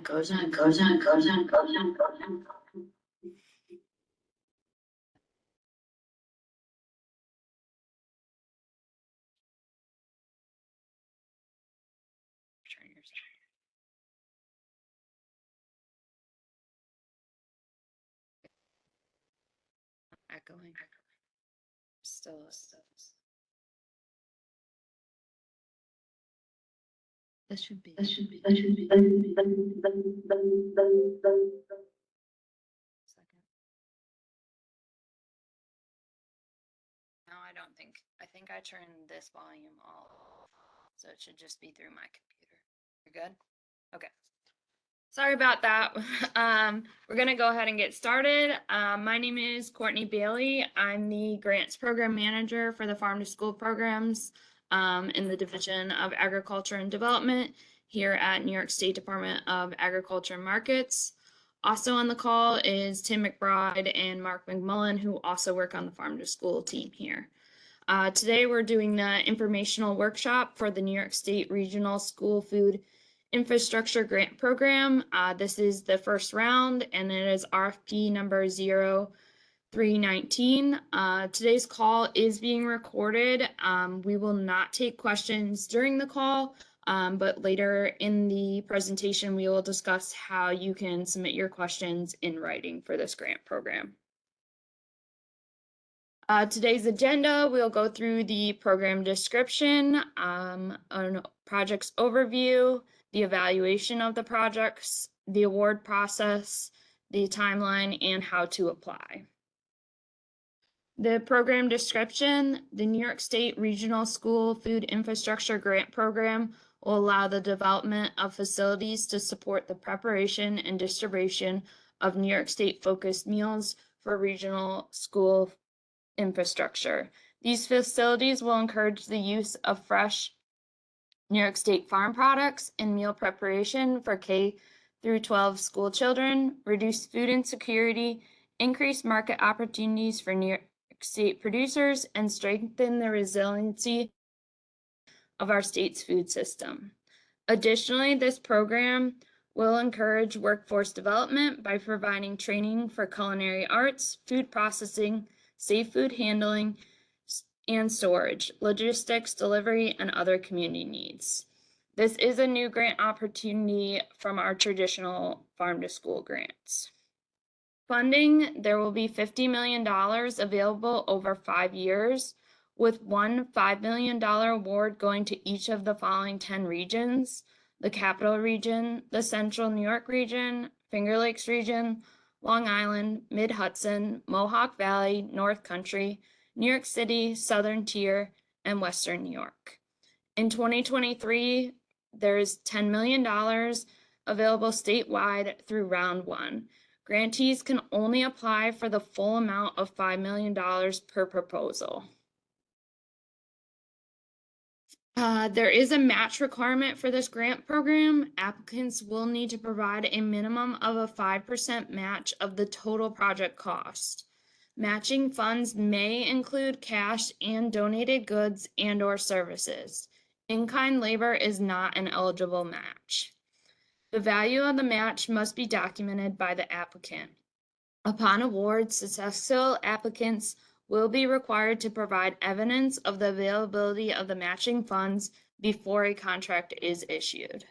goes on. Echoing. Still. This should be. Second. No, I don't think. I think I turned this volume off, so it should just be through my computer. You're good? Okay. Sorry about that. We're going to go ahead and get started. My name is Courtney Bailey. I'm the Grants Program Manager for the Farm to School programs in the Division of Agriculture and Development here at New York State Department of Agriculture and Markets. Also on the call is Tim McBride and Mark McMullen, who also work on the Farm to School team here. Today we're doing the informational workshop for the New York State Regional School Food Infrastructure Grant Program. This is the first round, and it is RFP number 0319. Today's call is being recorded. We will not take questions during the call, but later in the presentation, we will discuss how you can submit your questions in writing for this grant program. Today's agenda, we'll go through the program description, an project's overview, the evaluation of the projects, the award process, the timeline, and how to apply. The program description, the New York State Regional School Food Infrastructure Grant Program will allow the development of facilities to support the preparation and distribution of New York State focused meals for regional school infrastructure. These facilities will encourage the use of fresh New York State farm products in meal preparation for K through 12 school children, reduce food insecurity, increase market opportunities for New York State producers, and strengthen the resiliency of our state's food system. Additionally, this program will encourage workforce development by providing training for culinary arts, food processing, safe food handling and storage, logistics, delivery, and other community needs. This is a new grant opportunity from our traditional farm to school grants. Funding, there will be $50 million available over 5 years, with one $5 million award going to each of the following 10 regions: the Capital Region, the Central New York Region, Finger Lakes Region, Long Island, Mid-Hudson, Mohawk Valley, North Country, New York City, Southern Tier, and Western New York. In 2023, there's $10 million available statewide through round 1. Grantees can only apply for the full amount of $5 million per proposal. There is a match requirement for this grant program. Applicants will need to provide a minimum of a 5% match of the total project cost. Matching funds may include cash and donated goods and/or services. In-kind labor is not an eligible match. The value of the match must be documented by the applicant. Upon award, successful applicants will be required to provide evidence of the availability of the matching funds before a contract is issued.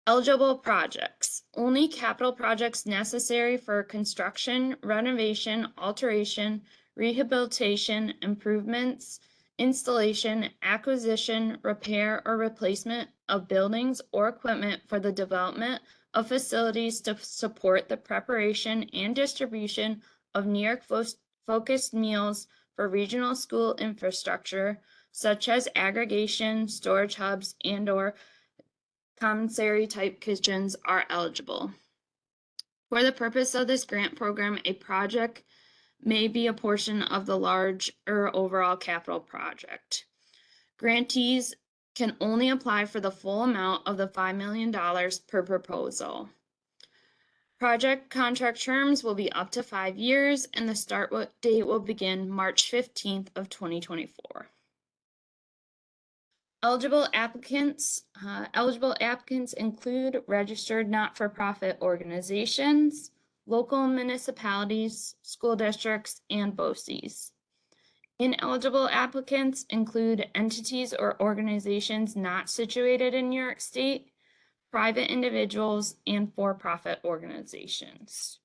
Eligible projects. Only capital projects necessary for construction, renovation, alteration, rehabilitation, improvements, installation, acquisition, repair, or replacement of buildings or equipment for the development of facilities to support the preparation and distribution of New York focused meals for regional school infrastructure, such as aggregation, storage hubs, and/or commissary type kitchens are eligible. For the purpose of this grant program, a project may be a portion of the large or overall capital project. Grantees can only apply for the full amount of the $5 million per proposal. Project contract terms will be up to 5 years, and the start date will begin March 15th of 2024. Eligible applicants. Eligible applicants include registered not-for-profit organizations, local municipalities, school districts, and BOCES. Ineligible applicants include entities or organizations not situated in New York State, private individuals, and for-profit organizations.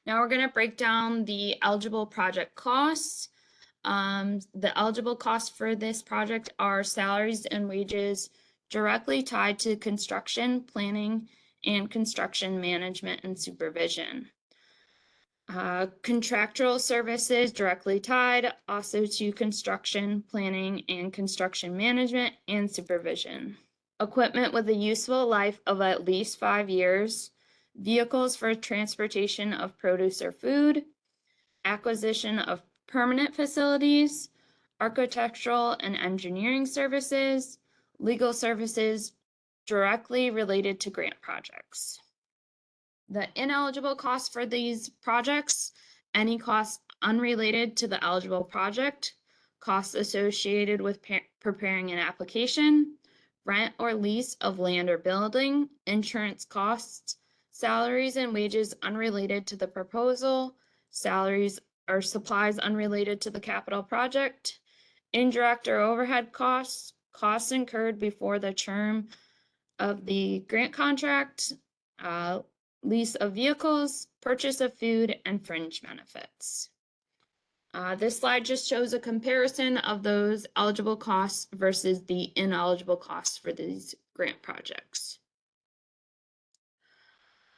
Now we're going to break down the eligible project costs. The eligible costs for this project are salaries and wages directly tied to construction, planning, and construction management and supervision. Contractual services directly tied also to construction, planning, and construction management and supervision. Equipment with a useful life of at least 5 years, vehicles for transportation of produce or food, acquisition of permanent facilities, architectural and engineering services, legal services directly related to grant projects. The ineligible costs for these projects, any costs unrelated to the eligible project, costs associated with preparing an application, rent or lease of land or building, insurance costs, salaries and wages unrelated to the proposal, salaries or supplies unrelated to the capital project, indirect or overhead costs, costs incurred before the term of the grant contract, lease of vehicles, purchase of food, and fringe benefits. This slide just shows a comparison of those eligible costs versus the ineligible costs for these grant projects.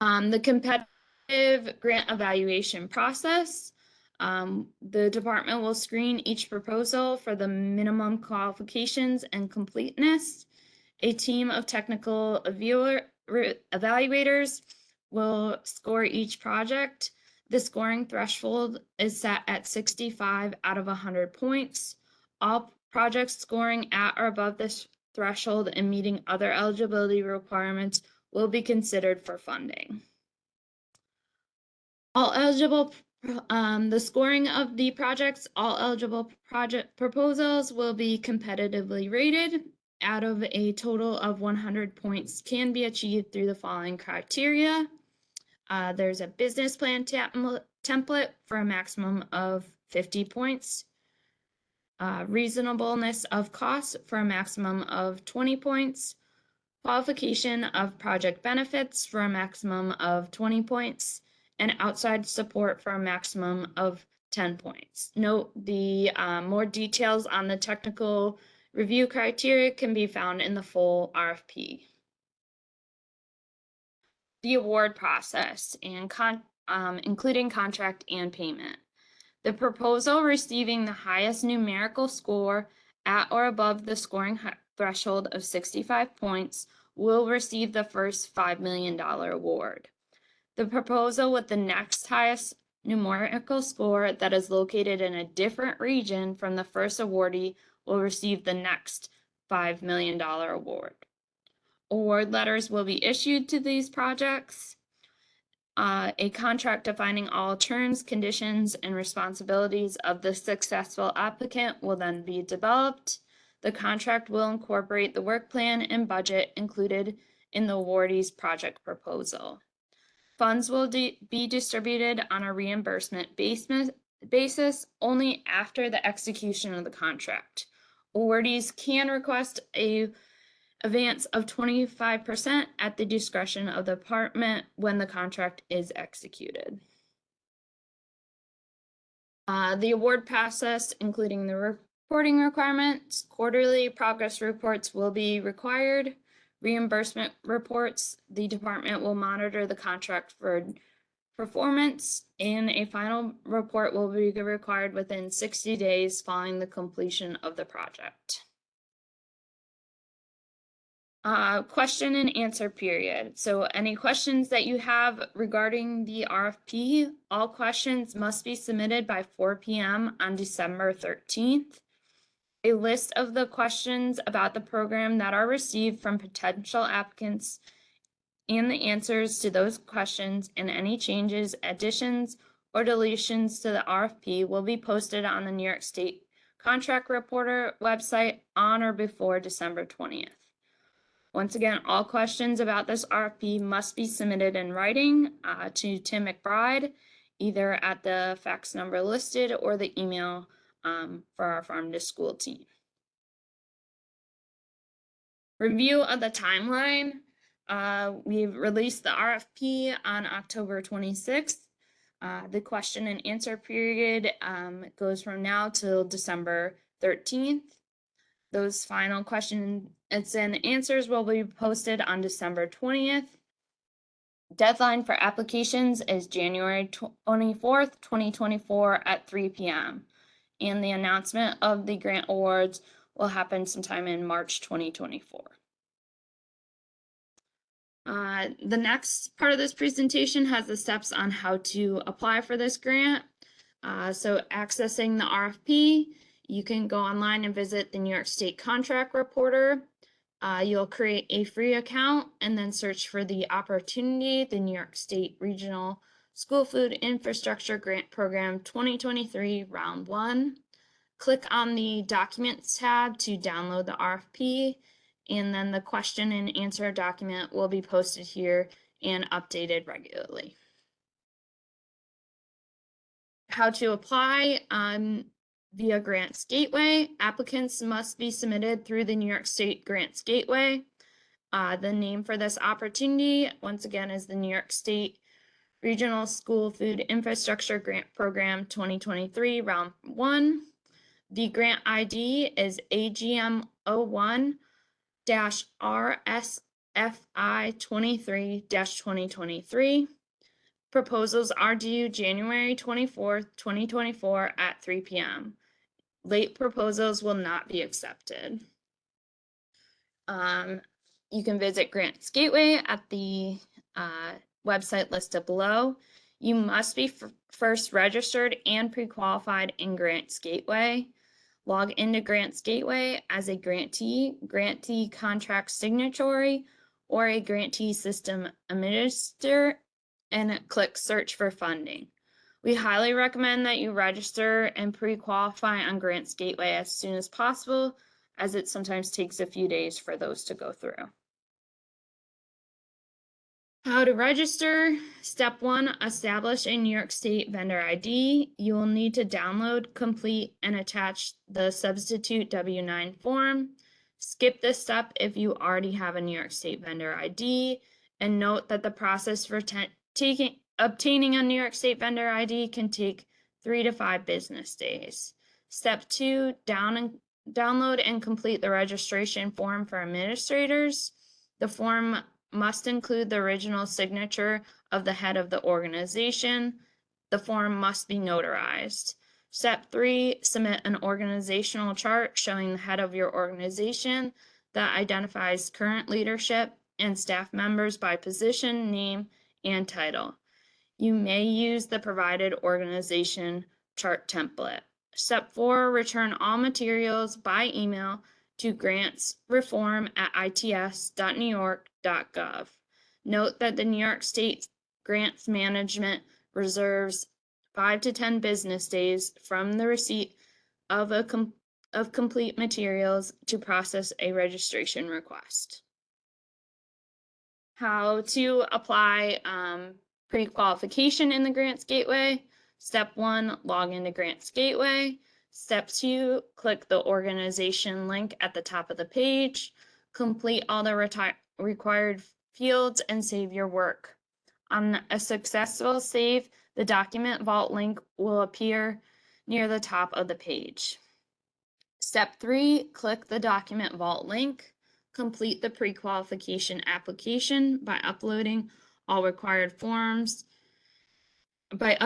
The competitive grant evaluation process. The department will screen each proposal for the minimum qualifications and completeness. A team of technical evaluators will score each project. The scoring threshold is set at 65 out of 100 points. All projects scoring at or above this threshold and meeting other eligibility requirements will be considered for funding. All eligible, the scoring of the projects, all eligible project proposals will be competitively rated. Out of a total of 100 points can be achieved through the following criteria. There's a business plan template for a maximum of 50 points. Reasonableness of costs for a maximum of 20 points. Qualification of project benefits for a maximum of 20 points. And outside support for a maximum of 10 points. Note the more details on the technical review criteria can be found in the full RFP. The award process and including contract and payment. The proposal receiving the highest numerical score at or above the scoring threshold of 65 points will receive the first $5 million award. The proposal with the next highest numerical score that is located in a different region from the first awardee will receive the next $5 million award. Award letters will be issued to these projects. A contract defining all terms, conditions, and responsibilities of the successful applicant will then be developed. The contract will incorporate the work plan and budget included in the awardee's project proposal. Funds will be distributed on a reimbursement basis only after the execution of the contract. Awardees can request an advance of 25% at the discretion of the department when the contract is executed. The award process, including the reporting requirements, quarterly progress reports will be required. Reimbursement reports, the department will monitor the contract for performance, and a final report will be required within 60 days following the completion of the project. Question and answer period. So any questions that you have regarding the RFP, all questions must be submitted by 4 p.m. on December 13th. A list of the questions about the program that are received from potential applicants and the answers to those questions and any changes, additions, or deletions to the RFP will be posted on the New York State contract reporter website on or before December 20th. Once again, all questions about this RFP must be submitted in writing to Tim McBride, either at the fax number listed or the email for our Farm to School team. Review of the timeline. We've released the RFP on October 26th. The question and answer period goes from now till December 13th. Those final questions and answers will be posted on December 20th. Deadline for applications is January 24th, 2024 at 3 p.m. And the announcement of the grant awards will happen sometime in March 2024. The next part of this presentation has the steps on how to apply for this grant. So accessing the RFP, you can go online and visit the New York State Contract Reporter. You'll create a free account and then search for the opportunity, the New York State Regional School Food Infrastructure Grant Program 2023 Round 1. Click on the Documents tab to download the RFP, and then the question and answer document will be posted here and updated regularly. How to apply via Grants Gateway. Applicants must be submitted through the New York State Grants Gateway. The name for this opportunity, once again, is the New York State Regional School Food Infrastructure Grant Program 2023 Round 1. The grant ID is AGM01-RSFI 23-2023. Proposals are due January 24th, 2024 at 3 p.m. Late proposals will not be accepted. You can visit Grants Gateway at the website listed below. You must be first registered and pre-qualified in Grants Gateway. Log into Grants Gateway as a grantee contract signatory, or a grantee system administrator, and click search for funding. We highly recommend that you register and pre-qualify on Grants Gateway as soon as possible, as it sometimes takes a few days for those to go through. How to register. Step 1, establish a New York State vendor ID. You will need to download, complete, and attach the substitute W-9 form. Skip this step if you already have a New York State vendor ID, and note that the process for obtaining a New York State vendor ID can take 3 to 5 business days. Step 2, download and complete the registration form for administrators. The form must include the original signature of the head of the organization. The form must be notarized. Step 3, submit an organizational chart showing the head of your organization that identifies current leadership and staff members by position, name, and title. You may use the provided organization chart template. Step 4, return all materials by email to grantsreform@its.newyork.gov. Note that the New York State Grants Management reserves 5 to 10 business days from the receipt of complete materials to process a registration request. How to apply pre-qualification in the Grants Gateway. Step 1, log into Grants Gateway. Step 2, click the organization link at the top of the page. Complete all the required fields and save your work. On a successful save, the document vault link will appear near the top of the page. Step 3, click the document vault link. Complete the pre-qualification application by updating all required forms and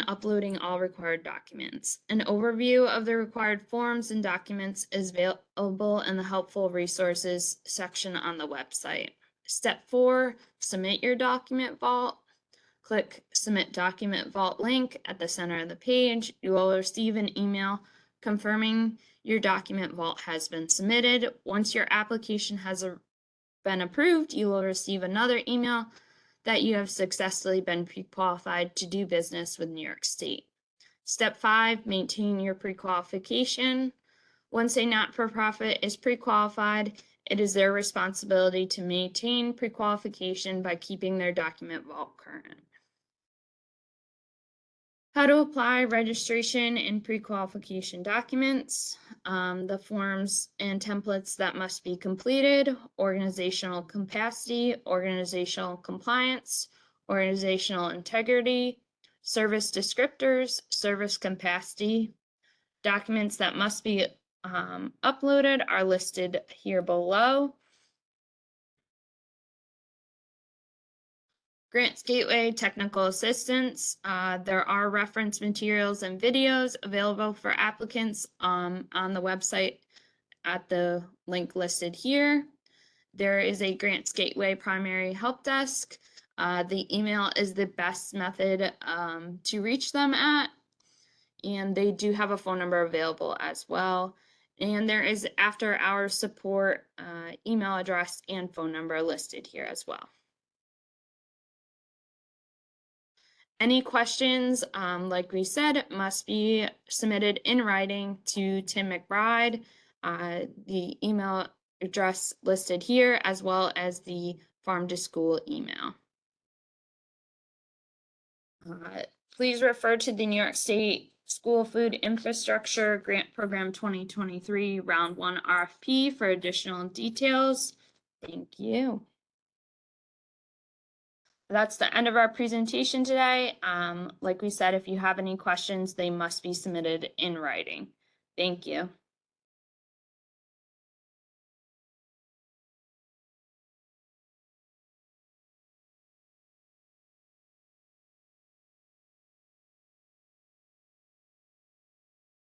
uploading all required documents. An overview of the required forms and documents is available in the helpful resources section on the website. Step 4, submit your document vault. Click Submit Document Vault link at the center of the page. You will receive an email confirming your document vault has been submitted. Once your application has been approved, you will receive another email that you have successfully been pre-qualified to do business with New York State. Step 5, maintain your pre-qualification. Once a not-for-profit is pre-qualified, it is their responsibility to maintain pre-qualification by keeping their document vault current. How to apply registration and pre-qualification documents, the forms and templates that must be completed, organizational capacity, organizational compliance, organizational integrity, service descriptors, service capacity. Documents that must be uploaded are listed here below. Grants Gateway Technical Assistance. There are reference materials and videos available for applicants on the website at the link listed here. There is a Grants Gateway Primary Help Desk. The email is the best method to reach them at, and they do have a phone number available as well. And there is after hours support email address and phone number listed here as well. Any questions, like we said, must be submitted in writing to Tim McBride. The email address listed here, as well as the farm to school email. Please refer to the New York State School Food Infrastructure Grant Program 2023 Round 1 RFP for additional details. Thank you. That's the end of our presentation today. Like we said, if you have any questions, they must be submitted in writing. Thank you.